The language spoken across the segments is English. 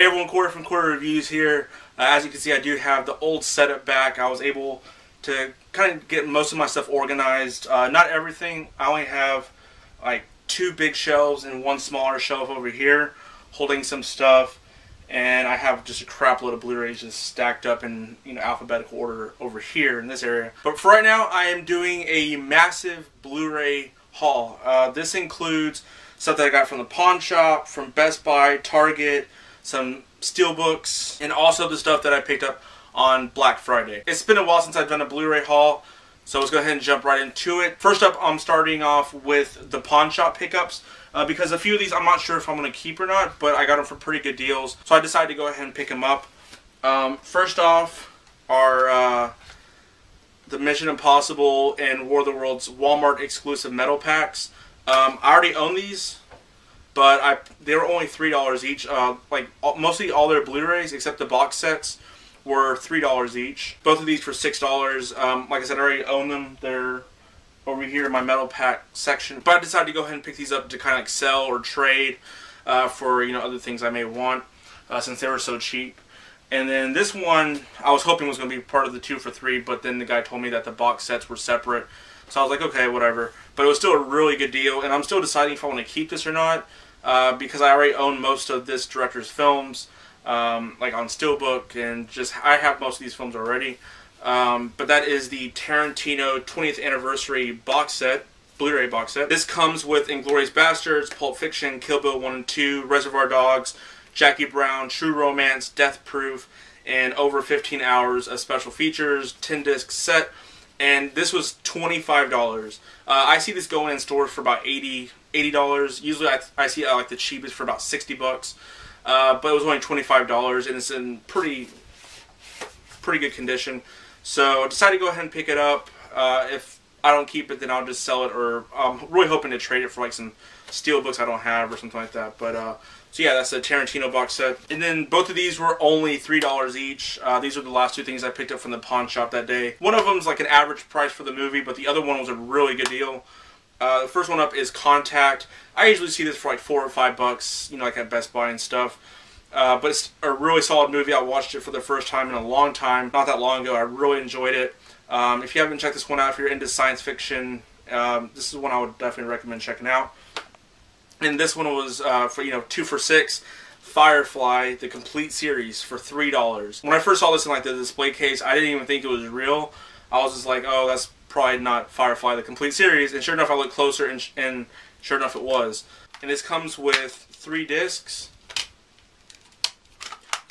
Hey everyone, Corey from CoreyReviews here. As you can see, I do have the old setup back. I was able to kind of get most of my stuff organized. Not everything. I only have like 2 big shelves and 1 smaller shelf over here holding some stuff. And I have just a crap load of Blu-rays just stacked up in alphabetical order over here in this area. But for right now, I am doing a massive Blu-ray haul. This includes stuff that I got from the pawn shop, from Best Buy, Target, some Steelbooks, and also the stuff that I picked up on Black Friday. It's been a while since I've done a Blu-ray haul, so let's go ahead and jump right into it. First up, I'm starting off with the pawn shop pickups, because a few of these I'm not sure if I'm going to keep or not, but I got them for pretty good deals, so I decided to go ahead and pick them up. First off are the Mission Impossible and War of the Worlds Walmart exclusive metal packs. I already own these, but they were only $3 each. Mostly all their Blu-rays, except the box sets, were $3 each. Both of these for $6. Like I said, I already own them. They're over here in my MetalPack section. But I decided to go ahead and pick these up to kind of like sell or trade for other things I may want, since they were so cheap. And then this one, I was hoping was going to be part of the 2 for $3, but then the guy told me that the box sets were separate. So I was like, okay, whatever. But it was still a really good deal, and I'm still deciding if I want to keep this or not, because I already own most of this director's films, like on Steelbook, and I have most of these films already. But that is the Tarantino 20th Anniversary box set, Blu-ray box set. This comes with Inglorious Basterds, Pulp Fiction, Kill Bill 1 and 2, Reservoir Dogs, Jackie Brown, True Romance, Death Proof, and over 15 hours of special features, 10-disc set. And this was $25. I see this going in stores for about $80. Usually I see it like the cheapest for about $60. But it was only $25, and it's in pretty good condition. So I decided to go ahead and pick it up. If I don't keep it, then I'll just sell it, or I'm really hoping to trade it for like some Steelbooks I don't have or something like that. But so yeah, that's the Tarantino box set. And then both of these were only $3 each. These are the last 2 things I picked up from the pawn shop that day. One of them is like an average price for the movie, but the other one was a really good deal. The first one up is Contact. I usually see this for like $4 or $5, like at Best Buy and stuff. But it's a really solid movie. I watched it for the first time in a long time, not that long ago. I really enjoyed it. If you haven't checked this one out, if you're into science fiction, this is one I would definitely recommend checking out. And this one was for 2 for $6. Firefly, the complete series, for $3. When I first saw this in like the display case, I didn't even think it was real. I was just like, oh, that's probably not Firefly, the complete series. And sure enough, I looked closer, and sure enough, it was. And this comes with 3 discs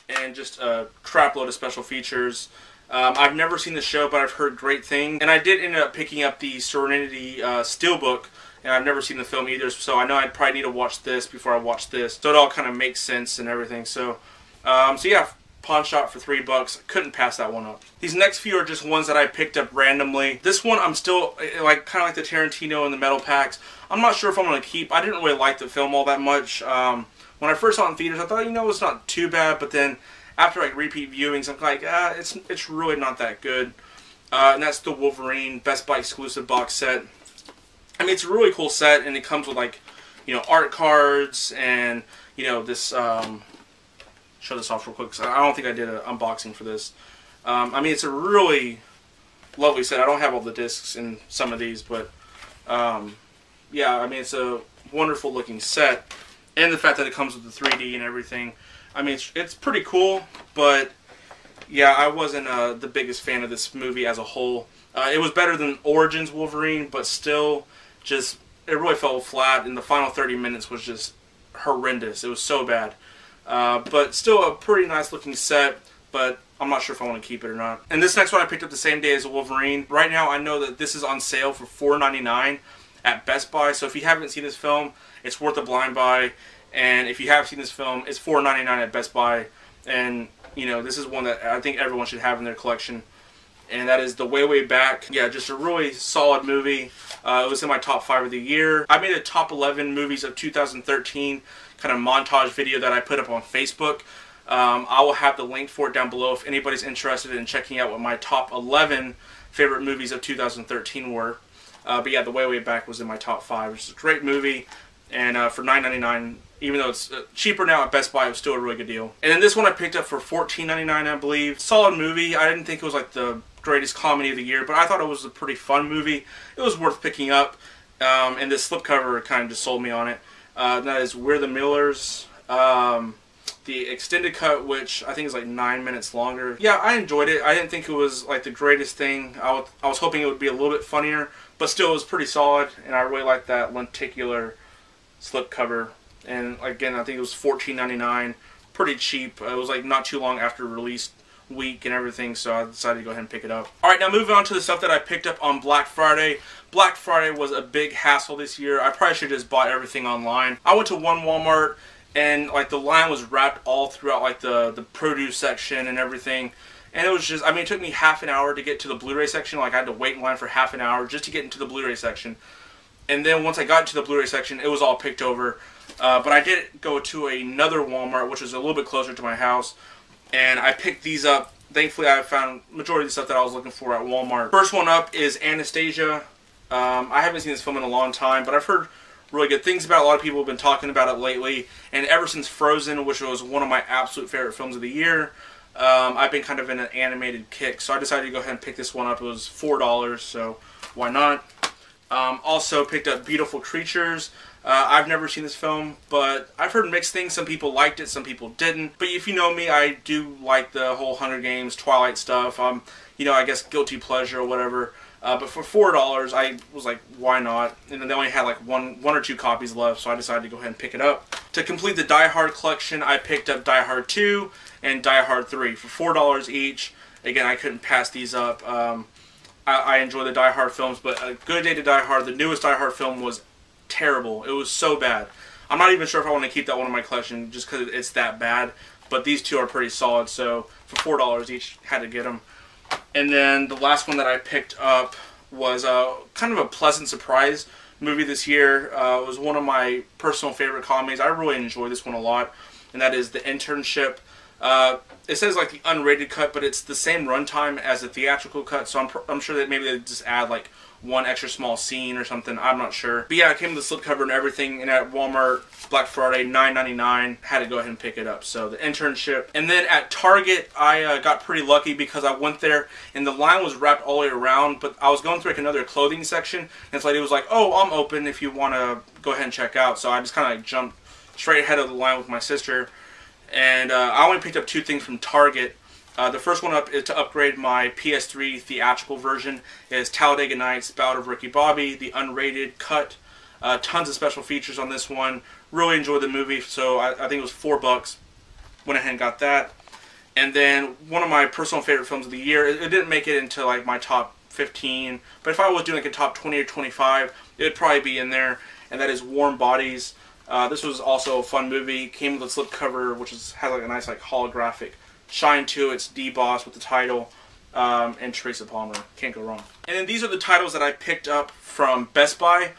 and just a crap load of special features. I've never seen the show, but I've heard great things. And I did end up picking up the Serenity Steelbook, and I've never seen the film either, so I know I'd probably need to watch this before I watch this. So it all kind of makes sense and everything. So yeah, pawn shop for $3. Couldn't pass that one up. These next few are just ones that I picked up randomly. This one I'm still kind of like the Tarantino and the metal packs. I'm not sure if I'm going to keep. I didn't really like the film all that much. When I first saw it in theaters, I thought, it's not too bad, but then after like repeat viewings, I'm like, it's really not that good. And that's the Wolverine Best Buy exclusive box set. I mean, it's a really cool set, and it comes with like, art cards and this. Show this off real quick, because I don't think I did an unboxing for this. I mean, it's a really lovely set. I don't have all the discs in some of these, but yeah, I mean, it's a wonderful looking set, and the fact that it comes with the 3D and everything. I mean, it's pretty cool, but yeah, I wasn't the biggest fan of this movie as a whole. It was better than Origins Wolverine, but still, it really fell flat, and the final 30 minutes was just horrendous. It was so bad. But still a pretty nice looking set, but I'm not sure if I want to keep it or not. And this next one I picked up the same day as the Wolverine. Right now I know that this is on sale for $4.99 at Best Buy, so if you haven't seen this film, it's worth a blind buy. And if you have seen this film, it's $4.99 at Best Buy. And this is one that I think everyone should have in their collection. And that is The Way, Way Back. Yeah, just a really solid movie. It was in my top 5 of the year. I made a top 11 movies of 2013 kind of montage video that I put up on Facebook. I will have the link for it down below if anybody's interested in checking out what my top 11 favorite movies of 2013 were. But yeah, The Way, Way Back was in my top 5, which is a great movie. And for $9.99, Even though it's cheaper now at Best Buy, it was still a really good deal. And then this one I picked up for $14.99, I believe. Solid movie. I didn't think it was like the greatest comedy of the year, but I thought it was a pretty fun movie. It was worth picking up. And this slipcover kind of just sold me on it. That is We're the Millers. The extended cut, which I think is like 9 minutes longer. Yeah, I enjoyed it. I didn't think it was like the greatest thing. I was hoping it would be a little bit funnier, but still it was pretty solid, and I really liked that lenticular slipcover. And again, I think it was $14.99, pretty cheap. It was like not too long after release week and everything, so I decided to go ahead and pick it up. Alright, now moving on to the stuff that I picked up on Black Friday. Black Friday was a big hassle this year. I probably should have just bought everything online. I went to one Walmart, and like the line was wrapped all throughout like the produce section and everything. And it was just, I mean, it took me half an hour to get to the Blu-ray section. Like I had to wait in line for half an hour just to get into the Blu-ray section. And then once I got to the Blu-ray section, it was all picked over. But I did go to another Walmart, which was a little bit closer to my house. And I picked these up. Thankfully, I found majority of the stuff that I was looking for at Walmart. First one up is Anastasia. I haven't seen this film in a long time, but I've heard really good things about it. A lot of people have been talking about it lately. And ever since Frozen, which was one of my absolute favorite films of the year, I've been kind of in an animated kick. So I decided to go ahead and pick this one up. It was $4, so why not? Also picked up Beautiful Creatures. I've never seen this film, but I've heard mixed things. Some people liked it, some people didn't. But if you know me, I do like the whole Hunger Games, Twilight stuff. You know, I guess guilty pleasure or whatever. But for $4, I was like, why not? And then they only had like one or two copies left, so I decided to go ahead and pick it up. To complete the Die Hard collection, I picked up Die Hard 2 and Die Hard 3 for $4 each. Again, I couldn't pass these up. I enjoy the Die Hard films, but A Good Day to Die Hard, the newest Die Hard film, was terrible. It was so bad. I'm not even sure if I want to keep that one in my collection just because it's that bad. But these two are pretty solid, so for $4 each, had to get them. And then the last one that I picked up was kind of a pleasant surprise movie this year. It was one of my personal favorite comedies. I really enjoy this one a lot, and that is The Internship. It says like the unrated cut, but it's the same runtime as the theatrical cut, so I'm sure that maybe they just add like one extra small scene or something. I'm not sure. But yeah, it came with the slipcover and everything, and at Walmart, Black Friday, $9.99, had to go ahead and pick it up. So The Internship. And then at Target, I got pretty lucky because I went there, and the line was wrapped all the way around, but I was going through like another clothing section, and this lady was like, oh, I'm open if you want to go ahead and check out. So I just kind of like jumped straight ahead of the line with my sister. And I only picked up two things from Target. The first one up is to upgrade my PS3 theatrical version. Is Talladega Nights, Ballad of Ricky Bobby, the unrated cut. Tons of special features on this one. Really enjoyed the movie, so I think it was $4. Went ahead and got that. And then one of my personal favorite films of the year. It didn't make it into like my top 15, but if I was doing like a top 20 or 25, it would probably be in there. And that is Warm Bodies. This was also a fun movie. Came with a slipcover, which has like a nice like holographic shine to it. It's D-Boss with the title, and Teresa Palmer. Can't go wrong. And then these are the titles that I picked up from Best Buy.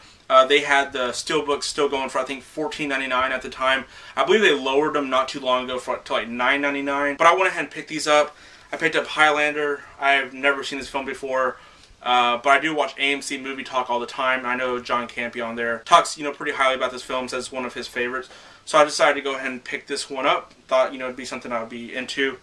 They had the Steelbooks still going for I think $14.99 at the time. I believe they lowered them not too long ago to like $9.99. But I went ahead and picked these up. I picked up Highlander. I've never seen this film before. But I do watch AMC Movie Talk all the time. I know John Campy on there talks, pretty highly about this film, says it's one of his favorites. So I decided to go ahead and pick this one up. Thought, it'd be something I would be into.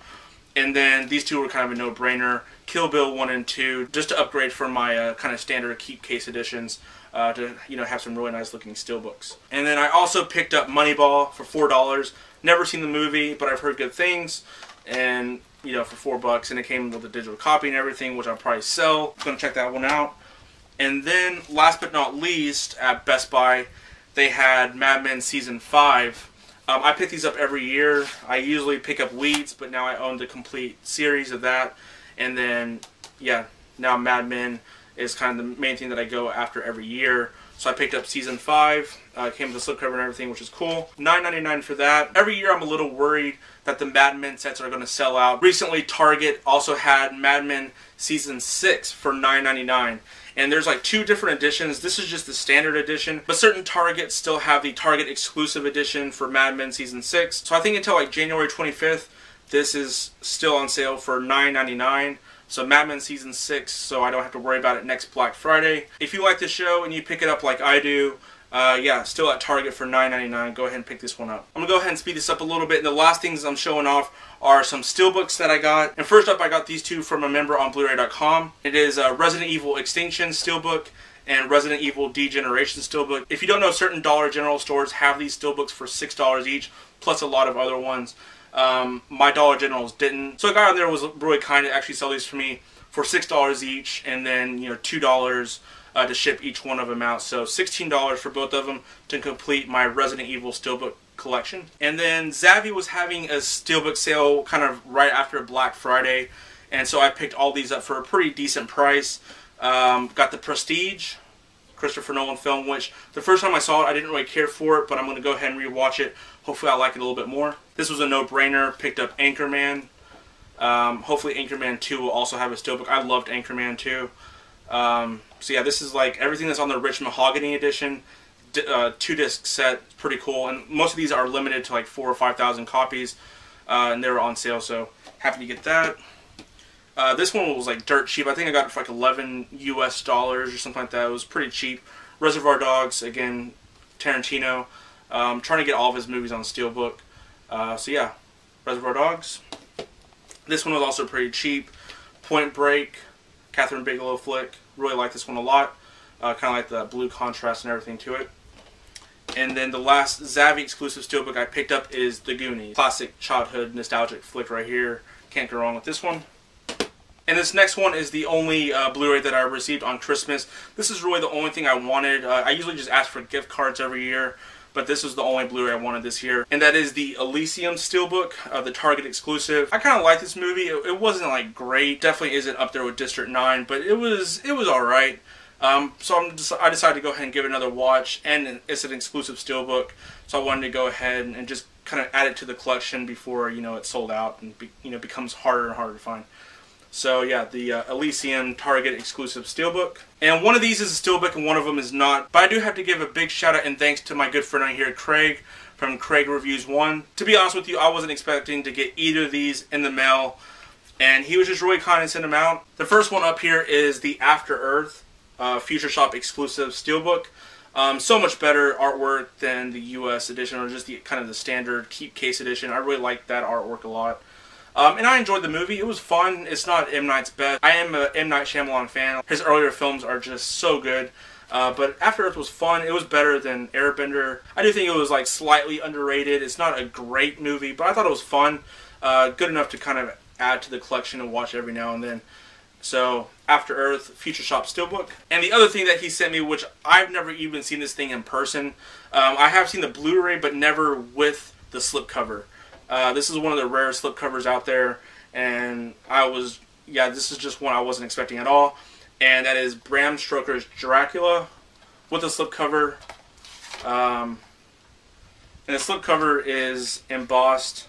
And then these two were kind of a no-brainer. Kill Bill 1 and 2, just to upgrade from my kind of standard keep case editions to, have some really nice looking steelbooks. And then I also picked up Moneyball for $4. Never seen the movie, but I've heard good things. And for $4, and it came with a digital copy and everything, which I'll probably sell. I'm gonna check that one out. And then, last but not least, at Best Buy, they had Mad Men Season 5. I pick these up every year. I usually pick up Weeds, but now I own the complete series of that. And then, yeah, now Mad Men is kind of the main thing that I go after every year. So I picked up Season 5, came with a slipcover and everything, which is cool. $9.99 for that. Every year I'm a little worried that the Mad Men sets are going to sell out. Recently, Target also had Mad Men Season 6 for $9.99. And there's like two different editions. This is just the standard edition, but certain Targets still have the Target exclusive edition for Mad Men Season 6. So I think until like January 25th, this is still on sale for $9.99. So Mad Men Season 6, so I don't have to worry about it next Black Friday. If you like the show and you pick it up like I do, Yeah, still at Target for $9.99. Go ahead and pick this one up. I'm going to go ahead and speed this up a little bit. And the last things I'm showing off are some Steelbooks that I got. And first up, I got these two from a member on Blu-ray.com. It is Resident Evil Extinction Steelbook and Resident Evil Degeneration Steelbook. If you don't know, certain Dollar General stores have these Steelbooks for $6 each, plus a lot of other ones. My Dollar Generals didn't. So a guy on there was really kind to actually sell these for me for $6 each, and then $2 to ship each one of them out. So $16 for both of them to complete my Resident Evil Steelbook collection. And then Zavvi was having a Steelbook sale kind of right after Black Friday, and so I picked all these up for a pretty decent price. Got the Prestige, Christopher Nolan film, which the first time I saw it I didn't really care for it, but I'm going to go ahead and rewatch it. Hopefully I like it a little bit more. This was a no-brainer. Picked up Anchorman. Hopefully Anchorman 2 will also have a Steelbook. I loved Anchorman 2. So yeah, this is like everything that's on the Rich Mahogany edition, 2-disc set. It's pretty cool, and most of these are limited to like 4,000 or 5,000 copies, and they were on sale, so happy to get that. This one was like dirt cheap. I think I got it for like $11 US or something like that. It was pretty cheap. Reservoir Dogs, again, Tarantino. Trying to get all of his movies on Steelbook. So yeah, Reservoir Dogs. This one was also pretty cheap. Point Break, Catherine Bigelow flick. Really like this one a lot. Kind of like the blue contrast and everything to it. And then the last Zavvi exclusive Steelbook I picked up is The Goonies. Classic childhood nostalgic flick right here. Can't go wrong with this one. And this next one is the only Blu-ray that I received on Christmas. This is really the only thing I wanted. I usually just ask for gift cards every year, but this was the only Blu-ray I wanted this year. And that is the Elysium Steelbook, the Target exclusive. I kind of like this movie. It wasn't like great. Definitely isn't up there with District 9, but it was alright. So I decided to go ahead and give it another watch, and it's an exclusive Steelbook, so I wanted to go ahead and just kind of add it to the collection before it's sold out and becomes harder and harder to find. So yeah, the Elysium Target exclusive Steelbook. And one of these is a Steelbook and one of them is not. But I do have to give a big shout out and thanks to my good friend right here, Craig, from CoreyReviews 1. To be honest with you, I wasn't expecting to get either of these in the mail, and he was just really kind and sent them out. The first one up here is the After Earth Future Shop exclusive Steelbook. So much better artwork than the US edition, or just the kind of the standard keep case edition. I really like that artwork a lot. And I enjoyed the movie. It was fun. It's not M. Night's best. I am a M. Night Shyamalan fan. His earlier films are just so good. But After Earth was fun. It was better than Airbender. I do think it was like slightly underrated. It's not a great movie, but I thought it was fun. Good enough to kind of add to the collection and watch every now and then. So, After Earth, Future Shop Steelbook. And the other thing that he sent me, which I've never even seen this thing in person. I have seen the Blu-ray, but never with the slipcover. This is one of the rare slipcovers out there, and this is just one I wasn't expecting at all. And that is Bram Stoker's Dracula with a slipcover. And the slipcover is embossed,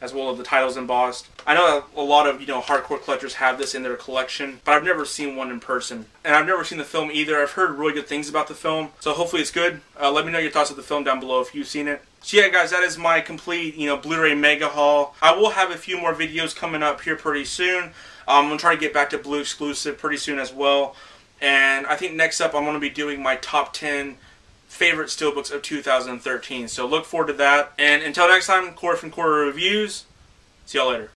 as well as the title's embossed. I know a lot of hardcore collectors have this in their collection, but I've never seen one in person. And I've never seen the film either. I've heard really good things about the film, so hopefully it's good. Let me know your thoughts of the film down below if you've seen it. So yeah guys, that is my complete Blu-ray mega haul. I will have a few more videos coming up here pretty soon. I'm going to try to get back to Blue exclusive pretty soon as well. And I think next up I'm going to be doing my top 10 favorite Steelbooks of 2013. So look forward to that. And until next time, Corey from CoreyReviews. See y'all later.